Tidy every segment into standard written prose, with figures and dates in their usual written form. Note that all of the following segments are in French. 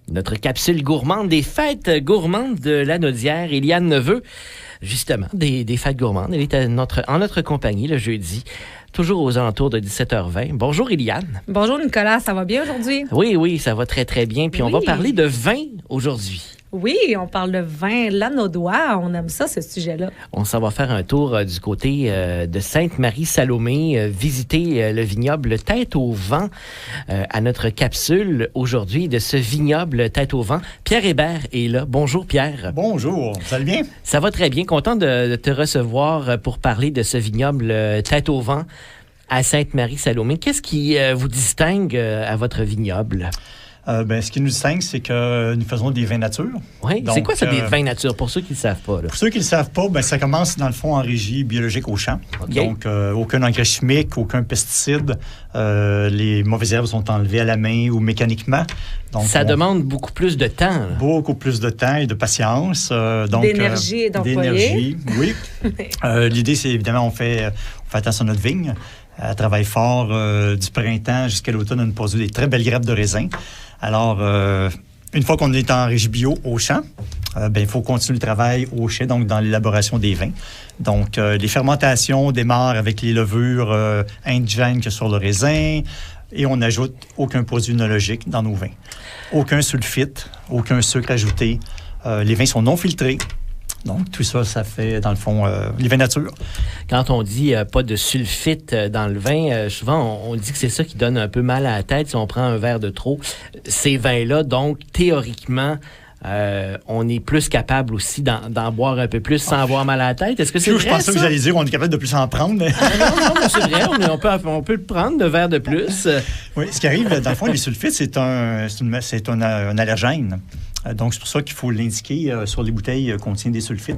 Notre capsule gourmande des fêtes gourmandes de la Naudière. Éliane Neveu, justement, des fêtes gourmandes. Elle est en notre compagnie le jeudi, toujours aux alentours de 17h20. Bonjour Éliane. Bonjour Nicolas, ça va bien aujourd'hui? Oui, ça va très très bien. Puis on va parler de vin aujourd'hui. Oui, on parle de vin lanaudois. On aime ça, ce sujet-là. On s'en va faire un tour du côté de Sainte-Marie-Salomé, visiter le vignoble Tête au Vent à notre capsule aujourd'hui de ce vignoble Tête au Vent. Pierre Hébert est là. Bonjour Pierre. Bonjour, ça va bien? Ça va très bien. Content de te recevoir pour parler de ce vignoble Tête au Vent à Sainte-Marie-Salomé. Qu'est-ce qui vous distingue à votre vignoble? Ce qui nous distingue, c'est que nous faisons des vins nature. Oui, c'est quoi ça, des vins nature, pour ceux qui ne le savent pas? Là? Pour ceux qui ne le savent pas, ça commence, dans le fond, en régie biologique au champ. Okay. Donc, aucun engrais chimique, aucun pesticide. Les mauvaises herbes sont enlevées à la main ou mécaniquement. Donc, ça demande beaucoup plus de temps. Là. Beaucoup plus de temps et de patience. D'énergie et d'employés. Oui. L'idée, c'est évidemment, on fait attention à notre vigne. Elle travaille fort du printemps jusqu'à l'automne. On produit des très belles grappes de raisin. Alors, une fois qu'on est en régie bio au champ, il faut continuer le travail au chai, donc dans l'élaboration des vins. Donc, les fermentations démarrent avec les levures indigènes que sur le raisin et on n'ajoute aucun produit œnologique dans nos vins. Aucun sulfite, aucun sucre ajouté. Les vins sont non filtrés. Donc, tout ça, ça fait, dans le fond, les vins nature. Quand on dit pas de sulfite dans le vin, souvent, on dit que c'est ça qui donne un peu mal à la tête si on prend un verre de trop. Ces vins-là, donc, théoriquement, on est plus capable aussi d'en boire un peu plus sans avoir mal à la tête. Est-ce que c'est vrai, je pensais que vous allez dire qu'on est capable de plus en prendre. Mais... non, c'est vrai. On peut le prendre, le verre de plus. Oui, ce qui arrive, dans le fond, les sulfites, c'est un allergène. Donc, c'est pour ça qu'il faut l'indiquer sur les bouteilles contient des sulfites.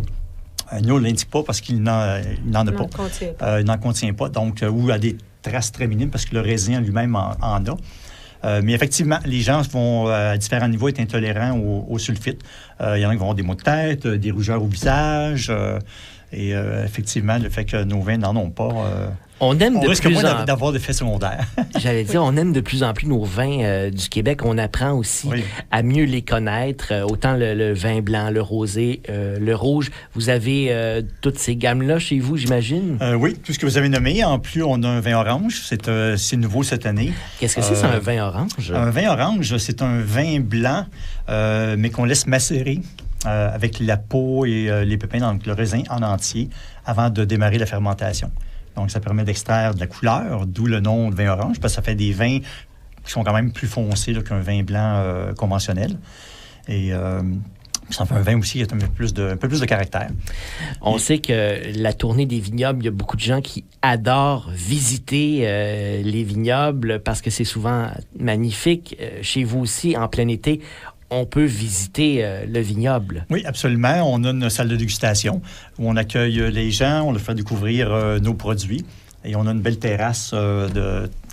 Nous, on ne l'indique pas parce qu'il n'en a pas. Il n'en contient pas. Donc, ou à des traces très minimes parce que le raisin lui-même en a. Mais effectivement, les gens vont, à différents niveaux, être intolérants aux sulfites. Il y en a qui vont avoir des maux de tête, des rougeurs au visage. Et effectivement, le fait que nos vins n'en ont pas... On risque moins d'avoir d'effets secondaires. J'allais dire, on aime de plus en plus nos vins du Québec. On apprend aussi à mieux les connaître. Autant le vin blanc, le rosé, le rouge. Vous avez toutes ces gammes-là chez vous, j'imagine? Oui, tout ce que vous avez nommé. En plus, on a un vin orange. C'est nouveau cette année. Qu'est-ce que c'est un vin orange? Un vin orange, c'est un vin blanc, mais qu'on laisse macérer avec la peau et les pépins, donc le raisin en entier, avant de démarrer la fermentation. Donc, ça permet d'extraire de la couleur, d'où le nom de vin orange, parce que ça fait des vins qui sont quand même plus foncés là, qu'un vin blanc conventionnel. Et ça fait un vin aussi qui a un peu plus de caractère. On sait que la tournée des vignobles, il y a beaucoup de gens qui adorent visiter les vignobles parce que c'est souvent magnifique. Chez vous aussi, en plein été, on peut visiter le vignoble. Oui, absolument. On a une salle de dégustation où on accueille les gens, on leur fait découvrir nos produits. Et on a une belle terrasse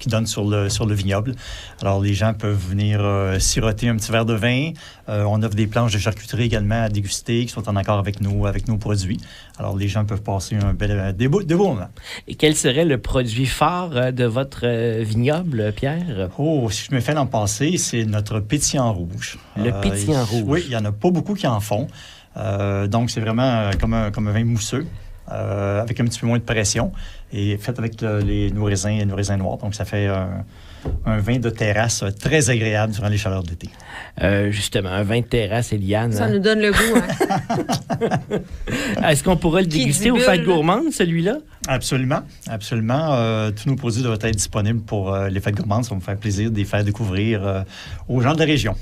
qui donne sur le vignoble. Alors, les gens peuvent venir siroter un petit verre de vin. On offre des planches de charcuterie également à déguster qui sont en accord avec nos produits. Alors, les gens peuvent passer des beaux moments. Et quel serait le produit phare de votre vignoble, Pierre? Oh, si je me fais l'en passer, c'est notre pétillant rouge. Le pétillant rouge. Oui, il n'y en a pas beaucoup qui en font. Donc, c'est vraiment comme un vin mousseux. Avec un petit peu moins de pression et fait avec nos raisins noirs. Donc, ça fait un vin de terrasse très agréable durant les chaleurs d'été. Justement, un vin de terrasse, Éliane. Ça nous donne le goût. Est-ce qu'on pourra le déguster aux fêtes gourmandes, celui-là? Absolument. Tous nos produits devraient être disponibles pour les fêtes gourmandes. Ça va me faire plaisir de les faire découvrir aux gens de la région.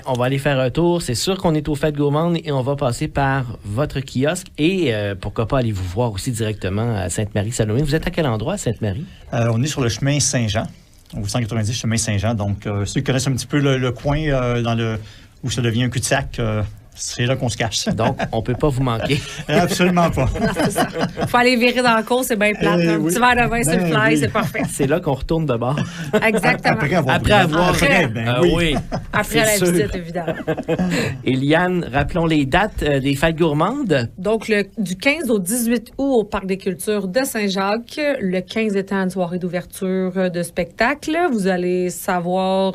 On va aller faire un tour. C'est sûr qu'on est aux fêtes gourmandes et on va passer par votre kiosque et pourquoi pas aller vous voir aussi directement à Sainte-Marie-Salomé. Vous êtes à quel endroit, à Sainte-Marie? On est sur le chemin Saint-Jean, au 190 chemin Saint-Jean. Donc, ceux qui connaissent un petit peu le coin où ça devient un cul-de-sac, c'est là qu'on se cache. Donc, on ne peut pas vous manquer. Absolument pas. Il faut aller virer dans le cours, c'est bien plate. Un oui. petit verre de vin sur le Ben fly, oui. c'est parfait. C'est là qu'on retourne de bord. Exactement. Après avoir... oui. Après la c'est sûr. visite, évidemment. Eliane, rappelons les dates des fêtes gourmandes. Donc, du 15 au 18 août au Parc des Cultures de Saint-Jacques, le 15 étant une soirée d'ouverture de spectacle. Vous allez savoir,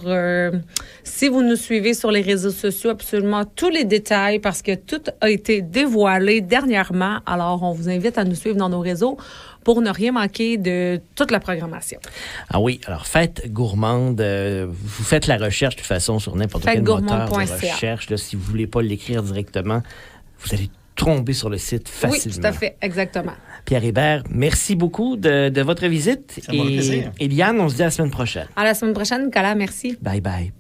si vous nous suivez sur les réseaux sociaux, absolument tous les détails parce que tout a été dévoilé dernièrement. Alors, on vous invite à nous suivre dans nos réseaux pour ne rien manquer de toute la programmation. Ah oui, alors fête gourmande, vous faites la recherche de toute façon sur n'importe quel moteur de recherche. Là, si vous ne voulez pas l'écrire directement, vous allez tomber sur le site facilement. Oui, tout à fait, exactement. Pierre Hébert, merci beaucoup de votre visite. Ça m'a fait plaisir. Eliane, on se dit à la semaine prochaine. À la semaine prochaine, Nicolas, merci. Bye bye.